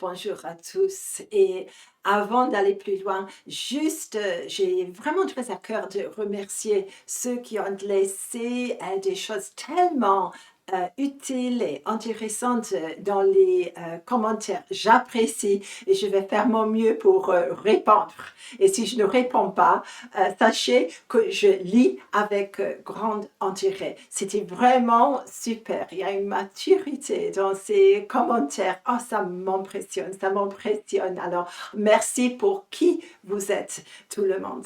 bonjour à tous. Et avant d'aller plus loin, juste, j'ai vraiment très à cœur de remercier ceux qui ont laissé des choses tellement utiles et intéressantes dans les commentaires. J'apprécie et je vais faire mon mieux pour répondre. Et si je ne réponds pas, sachez que je lis avec grand intérêt. C'était vraiment super. Il y a une maturité dans ces commentaires. Oh, ça m'impressionne, ça m'impressionne. Alors, merci pour qui vous êtes, tout le monde.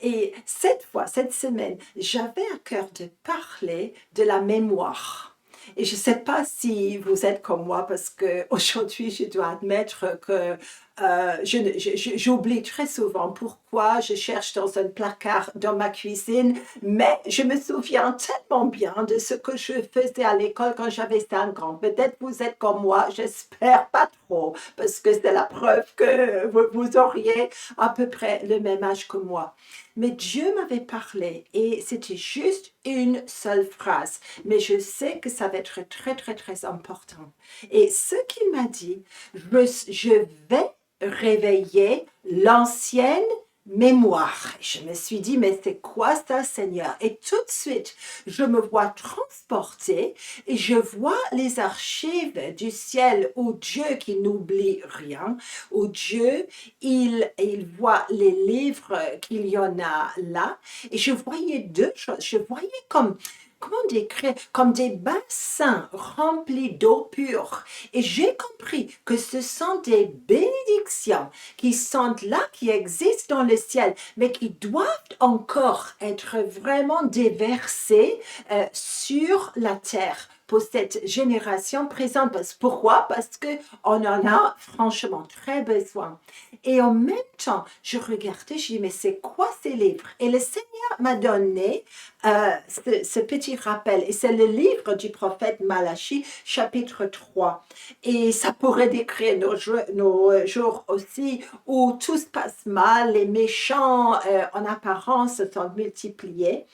Et cette semaine, j'avais à cœur de parler de la mémoire. Et je ne sais pas si vous êtes comme moi, parce qu'aujourd'hui, je dois admettre que j'oublie très souvent pourquoi je cherche dans un placard dans ma cuisine, mais je me souviens tellement bien de ce que je faisais à l'école quand j'avais 5 ans. Peut-être vous êtes comme moi, j'espère pas trop, parce que c'est la preuve que vous auriez à peu près le même âge que moi. Mais Dieu m'avait parlé et c'était juste une seule phrase. Mais je sais que ça va être très, très, très important. Et ce qu'il m'a dit, je vais réveiller l'ancienne mémoire. Je me suis dit, mais c'est quoi ça, Seigneur? Et tout de suite, je me vois transportée et je vois les archives du ciel où Dieu qui n'oublie rien, où Dieu, il voit les livres qu'il y en a là. Et je voyais deux choses. Je voyais comme comment décrire, comme des bassins remplis d'eau pure. Et j'ai compris que ce sont des bénédictions qui sont là, qui existent dans le ciel, mais qui doivent encore être vraiment déversées sur la terre pour cette génération présente. Pourquoi? Parce qu'on en a franchement très besoin. Et en même temps, je regardais, je dis, mais c'est quoi ces livres? Et le Seigneur m'a donné ce petit rappel. Et c'est le livre du prophète Malachie, chapitre 3. Et ça pourrait décrire nos jours aussi, où tout se passe mal, les méchants en apparence sont multipliés.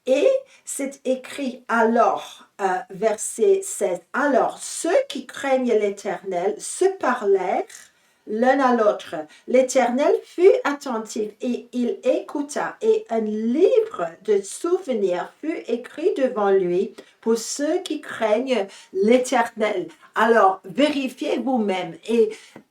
Et c'est écrit alors, verset 16, alors ceux qui craignent l'Éternel se parlèrent l'un à l'autre. L'Éternel fut attentif et il écouta, et un livre de souvenirs fut écrit devant lui pour ceux qui craignent l'Éternel. Alors, vérifiez vous-même. Et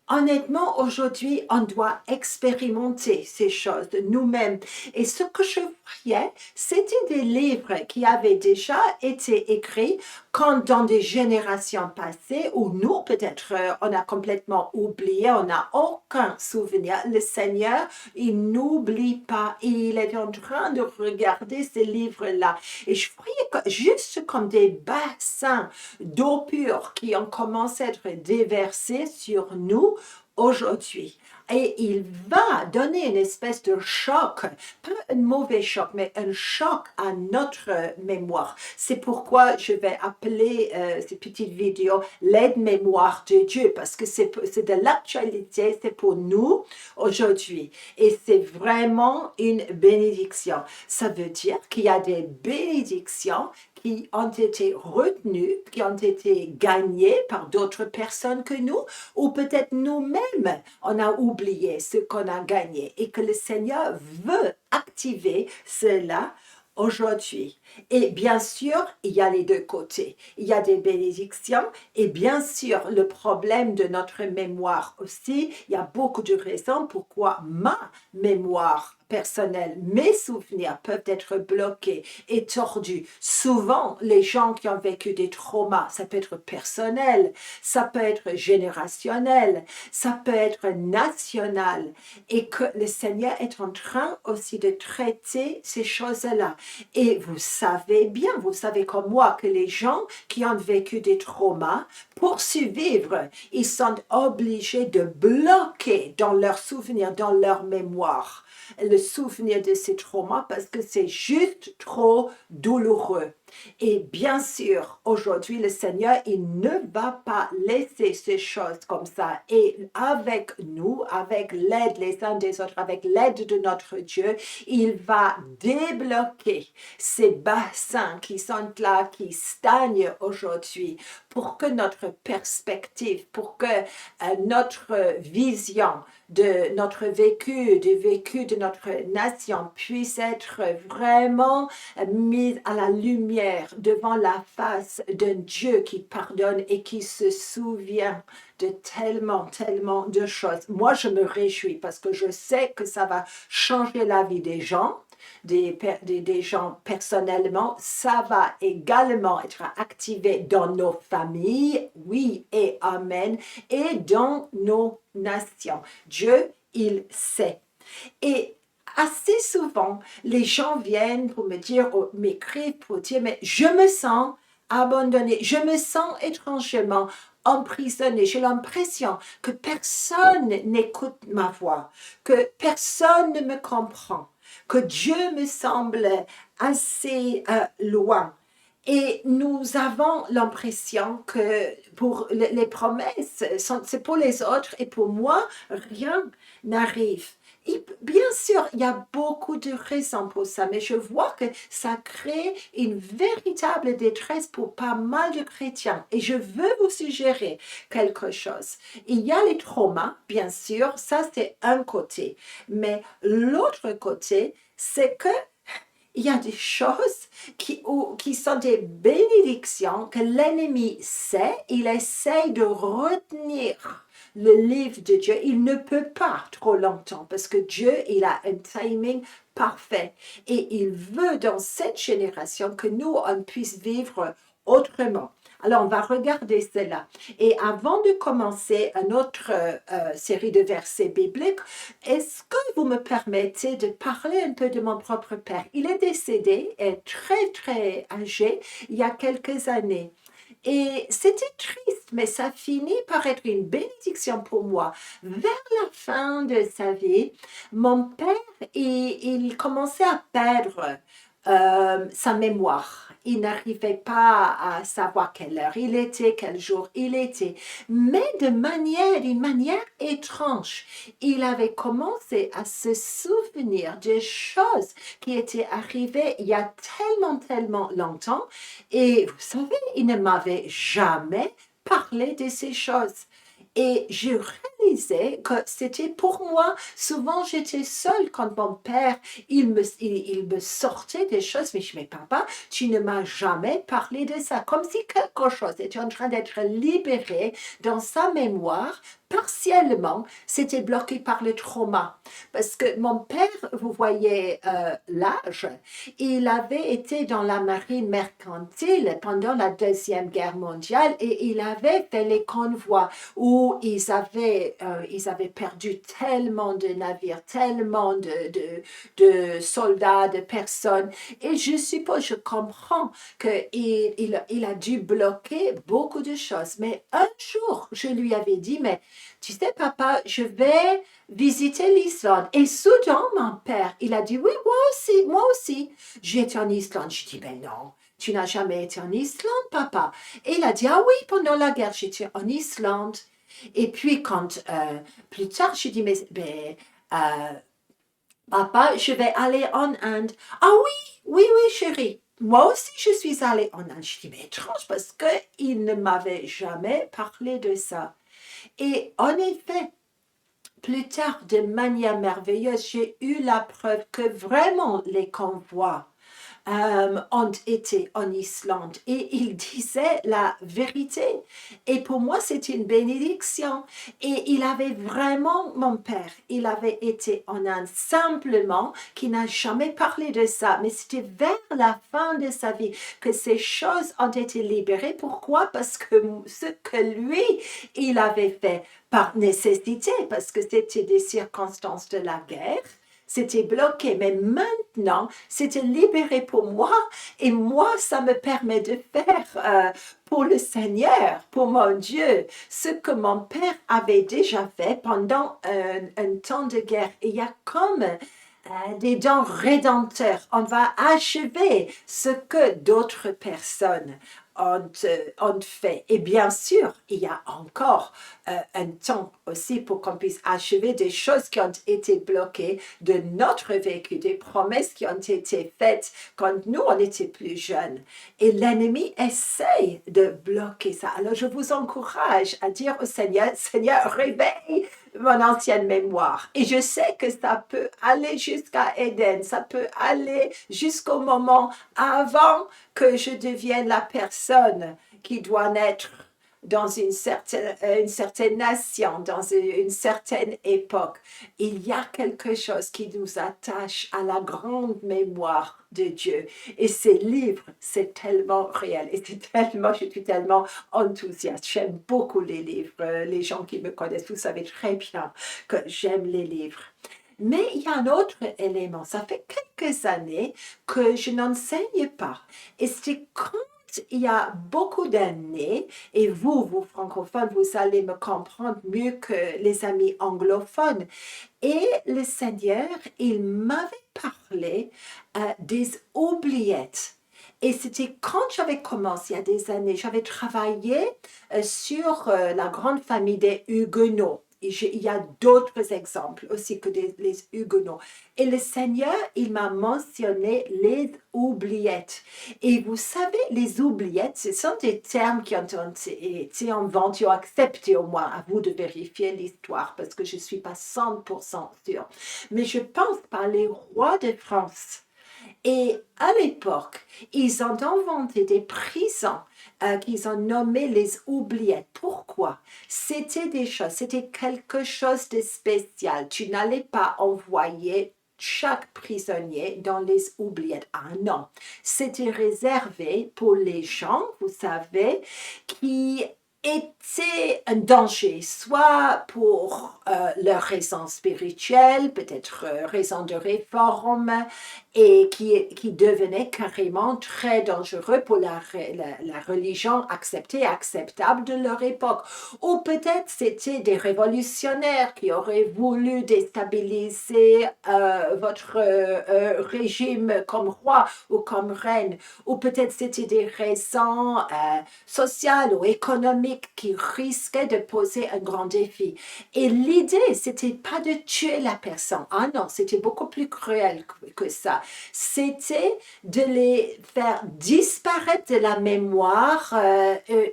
honnêtement, aujourd'hui, on doit expérimenter ces choses de nous-mêmes. Et ce que je voyais, c'était des livres qui avaient déjà été écrits quand dans des générations passées, où nous, peut-être, on a complètement oublié, on n'a aucun souvenir. Le Seigneur, il n'oublie pas. Il est en train de regarder ces livres-là. Et je voyais juste comme des bassins d'eau pure qui ont commencé à être déversés sur nous aujourd'hui. Et il va donner une espèce de choc, pas un mauvais choc, mais un choc à notre mémoire. C'est pourquoi je vais appeler cette petite vidéo l'aide-mémoire de Dieu, parce que c'est de l'actualité, c'est pour nous aujourd'hui. Et c'est vraiment une bénédiction. Ça veut dire qu'il y a des bénédictions qui ont été retenues, qui ont été gagnées par d'autres personnes que nous, ou peut-être nous-mêmes, on a oublié ce qu'on a gagné et que le Seigneur veut activer cela aujourd'hui. Et bien sûr, il y a les deux côtés. Il y a des bénédictions et bien sûr, le problème de notre mémoire aussi, il y a beaucoup de raisons pourquoi ma mémoire personnelle, mes souvenirs peuvent être bloqués et tordus. Souvent, les gens qui ont vécu des traumas, ça peut être personnel, ça peut être générationnel, ça peut être national, et que le Seigneur est en train aussi de traiter ces choses-là. Et vous savez bien, vous savez comme moi, que les gens qui ont vécu des traumas, pour survivre, ils sont obligés de bloquer dans leurs souvenirs, dans leur mémoire, le souvenir de ces traumas parce que c'est juste trop douloureux. Et bien sûr, aujourd'hui, le Seigneur, il ne va pas laisser ces choses comme ça. Et avec nous, avec l'aide les uns des autres, avec l'aide de notre Dieu, il va débloquer ces bassins qui sont là, qui stagnent aujourd'hui, pour que notre perspective, pour que notre vision de notre vécu, du vécu de notre nation puisse être vraiment mise à la lumière devant la face d'un Dieu qui pardonne et qui se souvient de tellement, tellement de choses. Moi, je me réjouis parce que je sais que ça va changer la vie des gens, des gens personnellement. Ça va également être activé dans nos familles, oui et amen, et dans nos nations. Dieu, il sait. Et assez souvent, les gens viennent pour me dire, m'écrivent pour dire, mais je me sens abandonnée, je me sens étrangement emprisonnée. J'ai l'impression que personne n'écoute ma voix, que personne ne me comprend, que Dieu me semble assez loin. Et nous avons l'impression que pour les promesses, c'est pour les autres et pour moi, rien n'arrive. Et bien sûr, il y a beaucoup de raisons pour ça, mais je vois que ça crée une véritable détresse pour pas mal de chrétiens. Et je veux vous suggérer quelque chose. Il y a les traumas, bien sûr, ça c'est un côté. Mais l'autre côté, c'est que il y a des choses qui sont des bénédictions que l'ennemi sait, il essaie de retenir le livre de Dieu. Il ne peut pas trop longtemps parce que Dieu, il a un timing parfait et il veut dans cette génération que nous, on puisse vivre autrement. Alors, on va regarder cela. Et avant de commencer une autre série de versets bibliques, est-ce que vous me permettez de parler un peu de mon propre père? Il est décédé, est très, très âgé, il y a quelques années. Et c'était triste, mais ça finit par être une bénédiction pour moi. Vers la fin de sa vie, mon père, il commençait à perdre sa mémoire. Il n'arrivait pas à savoir quelle heure il était, quel jour il était. Mais d'une manière étrange, il avait commencé à se souvenir des choses qui étaient arrivées il y a tellement, tellement longtemps. Et vous savez, il ne m'avait jamais parlé de ces choses. Et je réalisais que c'était pour moi. Souvent, j'étais seule quand mon père, il me sortait des choses. Mais je dis, mais papa, tu ne m'as jamais parlé de ça. Comme si quelque chose était en train d'être libéré dans sa mémoire. Partiellement, c'était bloqué par le trauma. Parce que mon père, vous voyez l'âge, il avait été dans la marine mercantile pendant la Deuxième Guerre mondiale et il avait fait les convois où ils avaient perdu tellement de navires, tellement de soldats, de personnes. Et je suppose, je comprends qu'il a dû bloquer beaucoup de choses. Mais un jour, je lui avais dit, mais tu sais, papa, je vais visiter l'Islande. Et soudain, mon père, il a dit, oui, moi aussi, moi aussi. J'ai été en Islande. Je dis, ben non, tu n'as jamais été en Islande, papa. Et il a dit, ah oui, pendant la guerre, j'étais en Islande. Et puis, quand plus tard, je dis, mais papa, je vais aller en Inde. Ah oui, oui, oui, chérie. Moi aussi, je suis allée en Inde. Je dis, mais étrange, parce qu'il ne m'avait jamais parlé de ça. Et en effet, plus tard, de manière merveilleuse, j'ai eu la preuve que vraiment les convois ont été en Islande et il disait la vérité. Et pour moi, c'était une bénédiction. Et il avait vraiment, mon père, il avait été en Inde simplement, qui n'a jamais parlé de ça, mais c'était vers la fin de sa vie que ces choses ont été libérées. Pourquoi? Parce que ce que lui, il avait fait par nécessité, parce que c'était des circonstances de la guerre, c'était bloqué, mais maintenant, c'était libéré pour moi et moi, ça me permet de faire pour le Seigneur, pour mon Dieu, ce que mon père avait déjà fait pendant un temps de guerre. Et il y a comme des dons rédempteurs. On va achever ce que d'autres personnes ont fait. Et bien sûr, il y a encore un temps aussi pour qu'on puisse achever des choses qui ont été bloquées de notre vécu, des promesses qui ont été faites quand nous, on était plus jeunes. Et l'ennemi essaye de bloquer ça. Alors, je vous encourage à dire au Seigneur, Seigneur, réveille mon ancienne mémoire. Et je sais que ça peut aller jusqu'à Éden, ça peut aller jusqu'au moment avant que je devienne la personne qui doit naître dans une certaine nation, dans une certaine époque. Il y a quelque chose qui nous attache à la grande mémoire de Dieu. Et ces livres, c'est tellement réel. Et c'est tellement, je suis tellement enthousiaste. J'aime beaucoup les livres. Les gens qui me connaissent, vous savez très bien que j'aime les livres. Mais il y a un autre élément. Ça fait quelques années que je n'enseigne pas. Et c'est quand il y a beaucoup d'années, et vous francophones, vous allez me comprendre mieux que les amis anglophones. Et le Seigneur, il m'avait parlé des oubliettes. Et c'était quand j'avais commencé, il y a des années, j'avais travaillé sur la grande famille des Huguenots. Il y a d'autres exemples aussi que les Huguenots. Et le Seigneur, il m'a mentionné les oubliettes. Et vous savez, les oubliettes, ce sont des termes qui ont été inventés ou acceptés au moins. À vous de vérifier l'histoire parce que je ne suis pas 100% sûre. Mais je pense par les rois de France. Et à l'époque, ils ont inventé des prisons qu'ils ont nommées les oubliettes. Pourquoi? C'était des choses, c'était quelque chose de spécial. Tu n'allais pas envoyer chaque prisonnier dans les oubliettes. Ah non, c'était réservé pour les gens, vous savez, qui étaient un danger, soit pour leur raison spirituelle, peut-être raison de réforme, et qui devenait carrément très dangereux pour la religion acceptée et acceptable de leur époque. Ou peut-être c'était des révolutionnaires qui auraient voulu déstabiliser votre régime comme roi ou comme reine. Ou peut-être c'était des raisons sociales ou économiques qui risquaient de poser un grand défi. Et l'idée, c'était pas de tuer la personne. Ah non, c'était beaucoup plus cruel que ça. C'était de les faire disparaître de la mémoire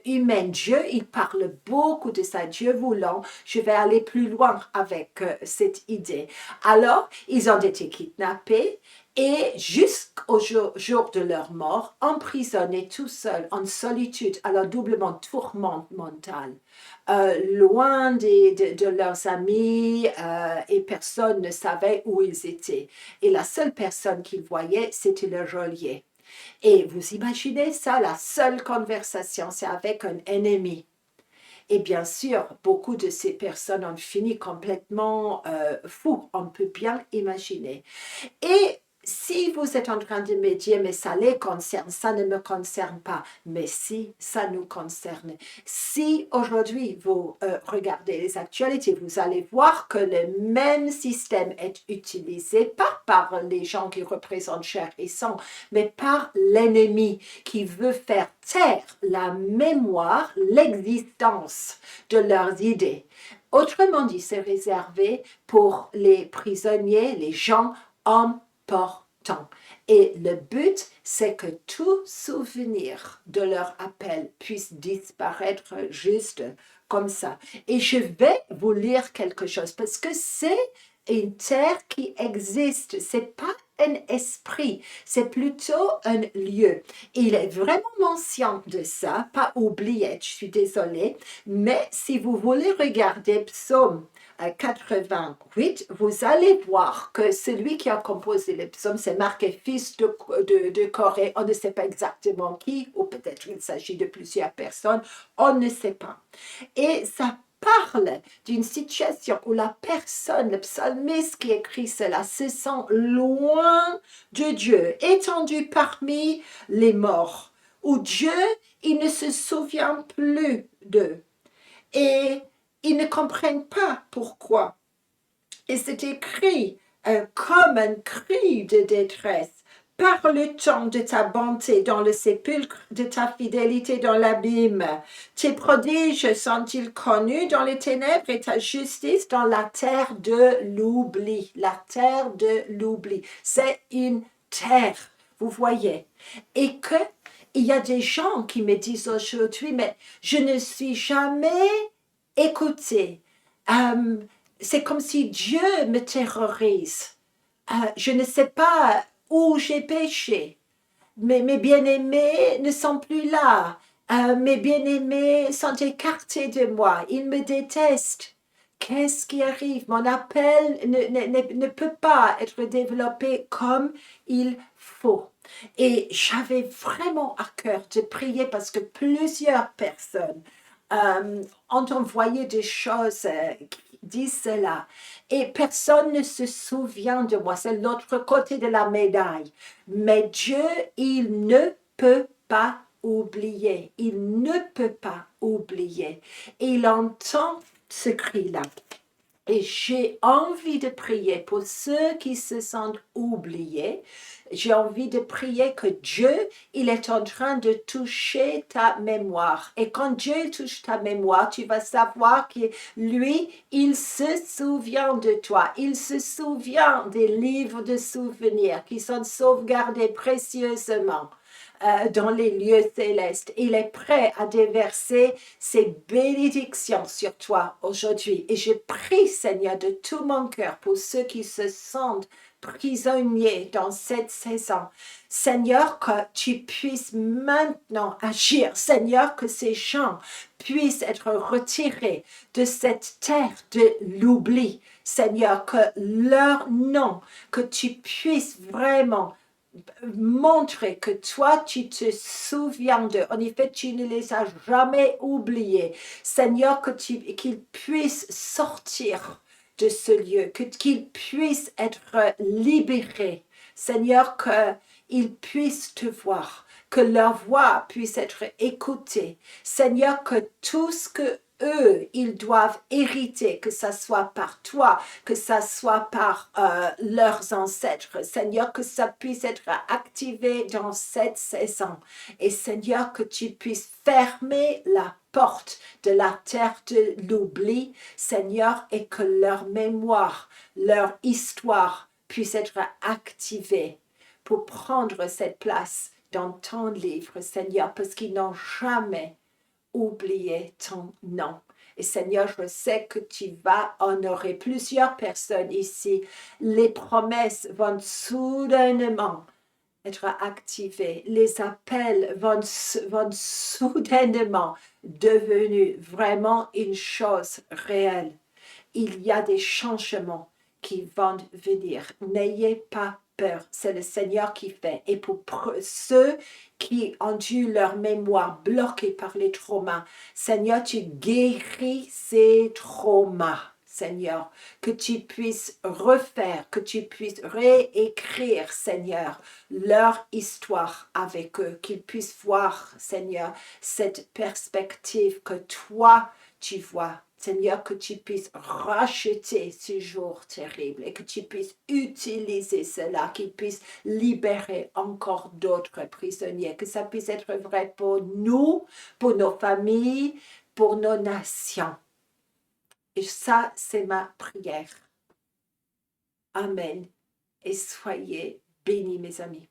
humaine. Dieu, il parle beaucoup de ça. Dieu voulant, je vais aller plus loin avec cette idée. Alors, ils ont été kidnappés et jusqu'au jour de leur mort, emprisonnés tout seuls, en solitude, alors doublement tourment mental. Loin de leurs amis et personne ne savait où ils étaient. Et la seule personne qu'ils voyaient, c'était le geôlier. Et vous imaginez ça, la seule conversation, c'est avec un ennemi. Et bien sûr, beaucoup de ces personnes ont fini complètement fous, on peut bien imaginer. Et si vous êtes en train de me dire, mais ça les concerne, ça ne me concerne pas, mais si, ça nous concerne. Si aujourd'hui vous regardez les actualités, vous allez voir que le même système est utilisé, pas par les gens qui représentent chair et sang, mais par l'ennemi qui veut faire taire la mémoire, l'existence de leurs idées. Autrement dit, c'est réservé pour les prisonniers, les gens important. Et le but, c'est que tout souvenir de leur appel puisse disparaître juste comme ça. Et je vais vous lire quelque chose parce que c'est une terre qui existe. C'est pas un esprit, c'est plutôt un lieu. Il est vraiment mention de ça, pas oublié, je suis désolée, mais si vous voulez regarder Psaume 88, vous allez voir que celui qui a composé le psaume, c'est marqué fils de Corée. On ne sait pas exactement qui, ou peut-être il s'agit de plusieurs personnes, on ne sait pas. Et ça parle d'une situation où la personne, le psalmiste qui écrit cela, se sent loin de Dieu, étendu parmi les morts, où Dieu, il ne se souvient plus d'eux. Et ils ne comprennent pas pourquoi. Et c'est écrit comme un cri de détresse. Parle-t-on de ta bonté dans le sépulcre, de ta fidélité dans l'abîme? Tes prodiges sont-ils connus dans les ténèbres et ta justice dans la terre de l'oubli? La terre de l'oubli. C'est une terre, vous voyez. Et que il y a des gens qui me disent aujourd'hui, mais je ne suis jamais écoutée. C'est comme si Dieu me terrorise. Je ne sais pas où j'ai péché. Mais mes bien-aimés ne sont plus là. Mes bien-aimés sont écartés de moi. Ils me détestent. Qu'est-ce qui arrive? Mon appel ne peut pas être développé comme il faut. Et j'avais vraiment à cœur de prier parce que plusieurs personnes ont envoyé des choses qui disent cela. Et personne ne se souvient de moi. C'est l'autre côté de la médaille. Mais Dieu, il ne peut pas oublier. Il ne peut pas oublier. Il entend ce cri-là. Et j'ai envie de prier pour ceux qui se sentent oubliés. J'ai envie de prier que Dieu, il est en train de toucher ta mémoire. Et quand Dieu touche ta mémoire, tu vas savoir que lui, il se souvient de toi. Il se souvient des livres de souvenirs qui sont sauvegardés précieusement dans les lieux célestes. Il est prêt à déverser ses bénédictions sur toi aujourd'hui. Et je prie, Seigneur, de tout mon cœur pour ceux qui se sentent prisonniers dans cette saison. Seigneur, que tu puisses maintenant agir. Seigneur, que ces gens puissent être retirés de cette terre de l'oubli. Seigneur, que leur nom, que tu puisses vraiment montrer que toi, tu te souviens d'eux. En effet, tu ne les as jamais oubliés. Seigneur, qu'ils puissent sortir de ce lieu, qu'ils puissent être libérés. Seigneur, qu'ils puissent te voir, que leur voix puisse être écoutée. Seigneur, que tout ce que eux, ils doivent hériter, que ça soit par toi, que ça soit par leurs ancêtres. Seigneur, que ça puisse être activé dans cette saison. Et Seigneur, que tu puisses fermer la porte de la terre de l'oubli, Seigneur, et que leur mémoire, leur histoire puisse être activée pour prendre cette place dans ton livre, Seigneur, parce qu'ils n'ont jamais oublier ton nom. Et Seigneur, je sais que tu vas honorer plusieurs personnes ici. Les promesses vont soudainement être activées. Les appels vont soudainement devenir vraiment une chose réelle. Il y a des changements qui vont venir. N'ayez pas peur, c'est le Seigneur qui fait. Et pour ceux qui ont eu leur mémoire bloquée par les traumas, Seigneur, tu guéris ces traumas. Seigneur, que tu puisses refaire, que tu puisses réécrire, Seigneur, leur histoire avec eux, qu'ils puissent voir, Seigneur, cette perspective que toi, tu vois. Seigneur, que tu puisses racheter ce jour terrible et que tu puisses utiliser cela, qu'ils puissent libérer encore d'autres prisonniers, que ça puisse être vrai pour nous, pour nos familles, pour nos nations. Et ça, c'est ma prière. Amen. Et soyez bénis, mes amis.